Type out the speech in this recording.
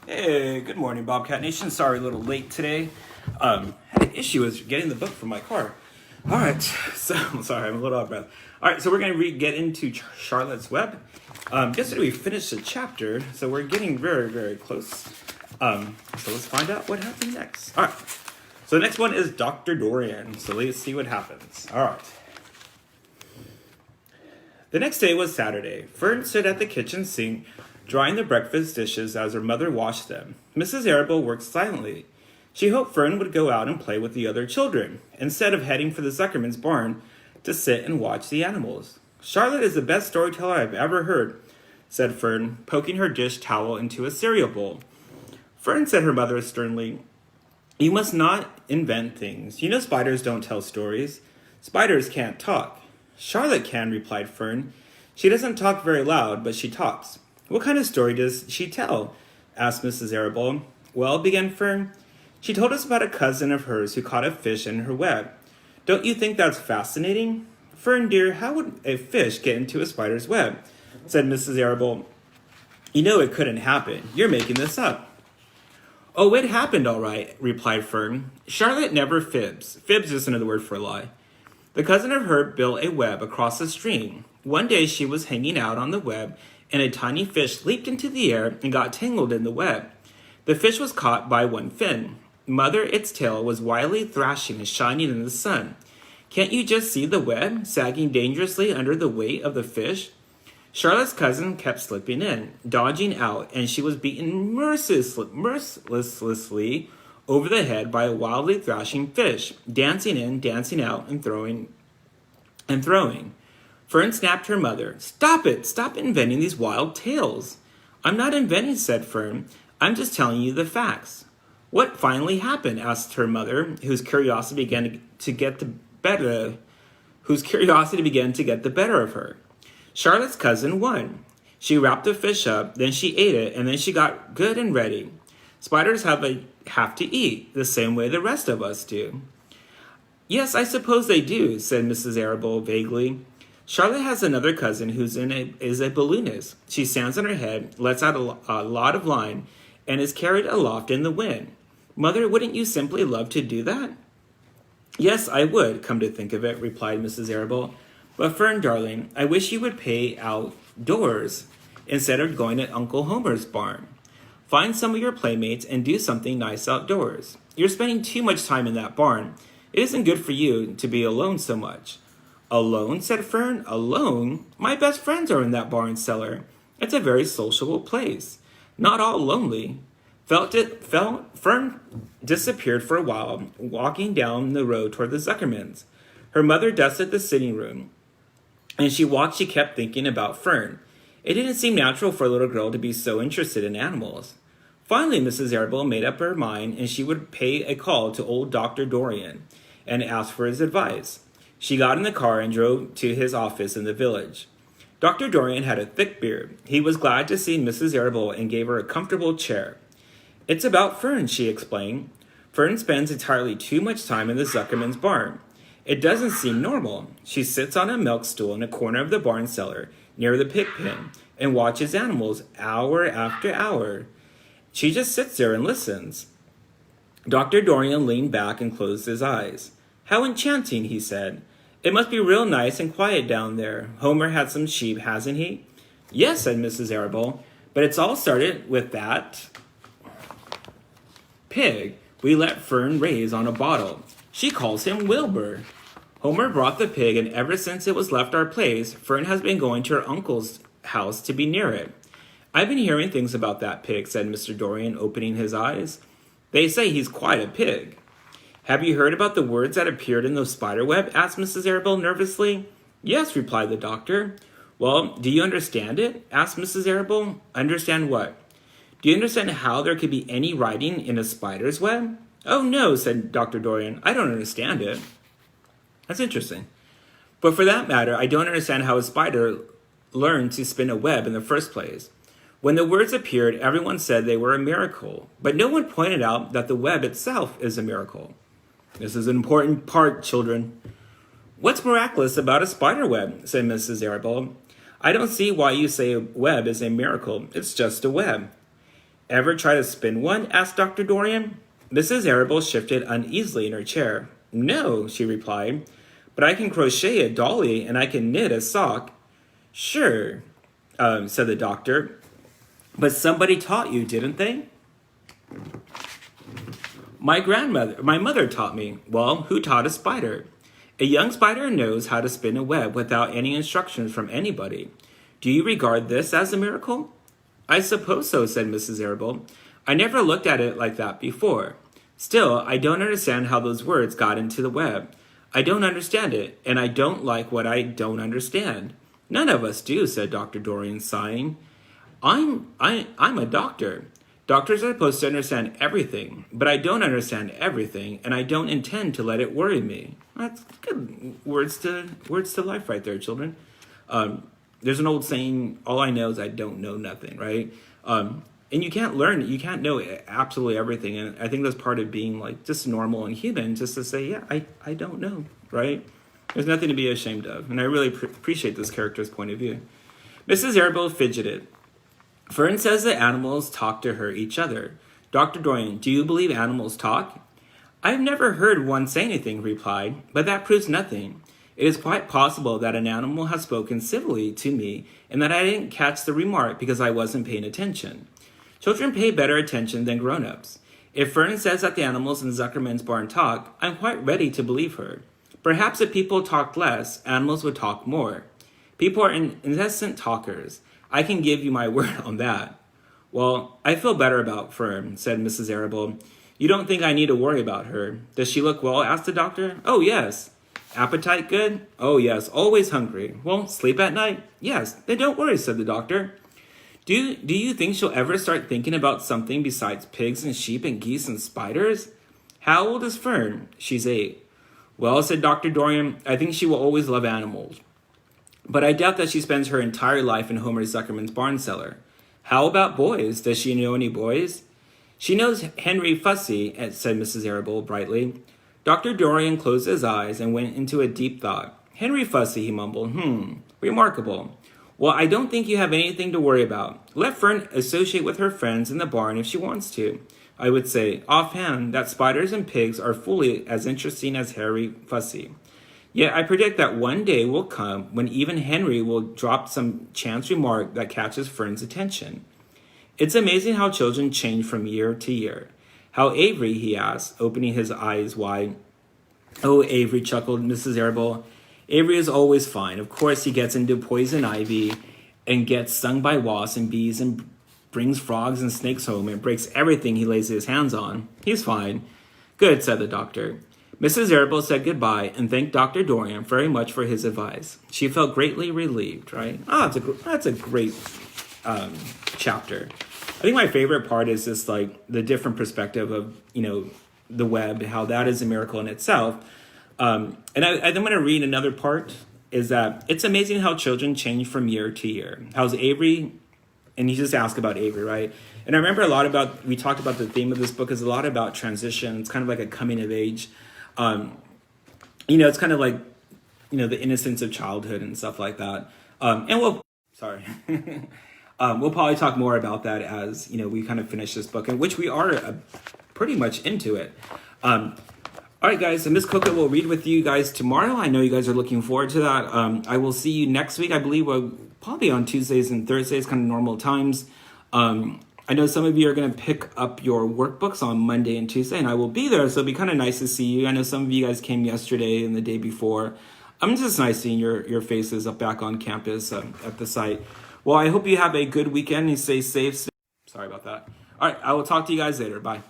Hey, good morning, Bobcat Nation. Sorry, a little late today. Had an issue with getting the book from my car. All right, so sorry, I'm a little out of breath. All right, so we're going to get into Charlotte's Web. Yesterday we finished a chapter, so we're getting very, very close. So let's find out what happened next. All right, so the next one is Dr. Dorian. So let's see what happens. All right. The next day was Saturday. Fern stood at the kitchen sink, drying the breakfast dishes as her mother washed them. Mrs. Arable worked silently. She hoped Fern would go out and play with the other children, instead of heading for the Zuckerman's barn to sit and watch the animals. Charlotte is the best storyteller I've ever heard, said Fern, poking her dish towel into a cereal bowl. Fern, said her mother sternly, you must not invent things. You know spiders don't tell stories. Spiders can't talk. Charlotte can, replied Fern. She doesn't talk very loud, but she talks. What kind of story does she tell? Asked Mrs. Arable. Well, began Fern, she told us about a cousin of hers who caught a fish in her web. Don't you think that's fascinating? Fern, dear, how would a fish get into a spider's web? Said Mrs. Arable. You know it couldn't happen. You're making this up. Oh, it happened all right, replied Fern. Charlotte never fibs. Fibs is another word for a lie. The cousin of her built a web across the stream. One day she was hanging out on the web, and a tiny fish leaped into the air and got tangled in the web. The fish was caught by one fin. Mother, its tail was wildly thrashing and shining in the sun. Can't you just see the web, sagging dangerously under the weight of the fish? Charlotte's cousin kept slipping in, dodging out, and she was beaten mercilessly over the head by a wildly thrashing fish, dancing in, dancing out, and throwing. Fern snapped her mother. Stop it! Stop inventing these wild tales. I'm not inventing, said Fern. I'm just telling you the facts. What finally happened? Asked her mother, whose curiosity began to get the better of her. Charlotte's cousin won. She wrapped the fish up, then she ate it, and then she got good and ready. Spiders have to eat, the same way the rest of us do. Yes, I suppose they do, said Mrs. Arable vaguely. Charlotte has another cousin who's is a balloonist. She stands on her head, lets out a lot of line, and is carried aloft in the wind. Mother, wouldn't you simply love to do that? Yes, I would, come to think of it, replied Mrs. Arable. But Fern, darling, I wish you would pay outdoors instead of going to Uncle Homer's barn. Find some of your playmates and do something nice outdoors. You're spending too much time in that barn. It isn't good for you to be alone so much. Alone, said Fern. Alone? My best friends are in that barn cellar. It's a very sociable place. Not all lonely. Fern disappeared for a while, walking down the road toward the Zuckermans. Her mother dusted the sitting room, and she kept thinking about Fern. It didn't seem natural for a little girl to be so interested in animals. Finally, Mrs. Arable made up her mind, and she would pay a call to old Dr. Dorian and ask for his advice. She got in the car and drove to his office in the village. Dr. Dorian had a thick beard. He was glad to see Mrs. Arable and gave her a comfortable chair. It's about Fern, she explained. Fern spends entirely too much time in the Zuckerman's barn. It doesn't seem normal. She sits on a milk stool in a corner of the barn cellar near the pig pen and watches animals hour after hour. She just sits there and listens. Dr. Dorian leaned back and closed his eyes. How enchanting, he said. It must be real nice and quiet down there. Homer had some sheep, hasn't he? Yes, said Mrs. Arable, but it's all started with that pig we let Fern raise on a bottle. She calls him Wilbur. Homer brought the pig, and ever since it was left our place, Fern has been going to her uncle's house to be near it. I've been hearing things about that pig, said Mr. Dorian, opening his eyes. They say he's quite a pig. Have you heard about the words that appeared in the spider web? Asked Mrs. Arable nervously. Yes, replied the doctor. Well, do you understand it? Asked Mrs. Arable. Understand what? Do you understand how there could be any writing in a spider's web? Oh, no, said Dr. Dorian. I don't understand it. That's interesting. But for that matter, I don't understand how a spider learned to spin a web in the first place. When the words appeared, everyone said they were a miracle, but no one pointed out that the web itself is a miracle. This is an important part, children. What's miraculous about a spider web? Said Mrs. Arable. I don't see why you say a web is a miracle. It's just a web. Ever try to spin one? Asked Dr. Dorian. Mrs. Arable shifted uneasily in her chair. No, she replied, but I can crochet a dolly and I can knit a sock. Sure, said the doctor, but somebody taught you, didn't they? My mother taught me. Well, who taught a spider? A young spider knows how to spin a web without any instructions from anybody. Do you regard this as a miracle? I suppose so, said Mrs. Arable. I never looked at it like that before. Still, I don't understand how those words got into the web. I don't understand it, and I don't like what I don't understand. None of us do, said Dr. Dorian, sighing. I'm a doctor. Doctors are supposed to understand everything, but I don't understand everything, and I don't intend to let it worry me. That's good words to life right there, children. There's an old saying, all I know is I don't know nothing, right? And you can't know absolutely everything. And I think that's part of being like just normal and human, just to say, yeah, I don't know, right? There's nothing to be ashamed of. And I really appreciate this character's point of view. Mrs. Arable fidgeted. Fern says that animals talk to each other. Dr. Dorian, do you believe animals talk? I've never heard one say anything, he replied, but that proves nothing. It is quite possible that an animal has spoken civilly to me and that I didn't catch the remark because I wasn't paying attention. Children pay better attention than grown-ups. If Fern says that the animals in Zuckerman's barn talk, I'm quite ready to believe her. Perhaps if people talked less, animals would talk more. People are incessant talkers. I can give you my word on that. Well, I feel better about Fern, said Mrs. Arable. You don't think I need to worry about her? Does she look well? Asked the doctor. Oh, yes. Appetite good? Oh, yes. Always hungry. Well, sleep at night? Yes. Then don't worry, said the doctor. Do you think she'll ever start thinking about something besides pigs and sheep and geese and spiders? How old is Fern? She's 8. Well, said Dr. Dorian, I think she will always love animals. But I doubt that she spends her entire life in Homer Zuckerman's barn cellar. How about boys? Does she know any boys? She knows Henry Fussy, said Mrs. Arable brightly. Dr. Dorian closed his eyes and went into a deep thought. Henry Fussy, he mumbled. Remarkable. Well, I don't think you have anything to worry about. Let Fern associate with her friends in the barn if she wants to. I would say, offhand, that spiders and pigs are fully as interesting as Henry Fussy. Yet I predict that one day will come when even Henry will drop some chance remark that catches Fern's attention. It's amazing how children change from year to year. How Avery, he asked, opening his eyes wide. Oh, Avery, chuckled Mrs. Arable. Avery is always fine. Of course, he gets into poison ivy and gets stung by wasps and bees and brings frogs and snakes home and breaks everything he lays his hands on. He's fine. Good, said the doctor. Mrs. Arable said goodbye and thanked Dr. Dorian very much for his advice. She felt greatly relieved, right? That's a great chapter. I think my favorite part is just like the different perspective of, the web, how that is a miracle in itself. And I'm going to read another part, is that it's amazing how children change from year to year. How's Avery? And he just asked about Avery, right? And I remember we talked about the theme of this book is a lot about transition. It's kind of like a coming of age. It's kind of like, the innocence of childhood and stuff like that. We'll probably talk more about that as, we kind of finish this book, in which we are pretty much into it. All right, guys, and Miss Coco will read with you guys tomorrow. I know you guys are looking forward to that. I will see you next week. I believe we'll probably on Tuesdays and Thursdays, kind of normal times. I know some of you are going to pick up your workbooks on Monday and Tuesday, and I will be there, so it'll be kind of nice to see you. I know some of you guys came yesterday and the day before. It's just nice seeing your faces up back on campus at the site. Well, I hope you have a good weekend and stay safe. Sorry about that. All right, I will talk to you guys later. Bye.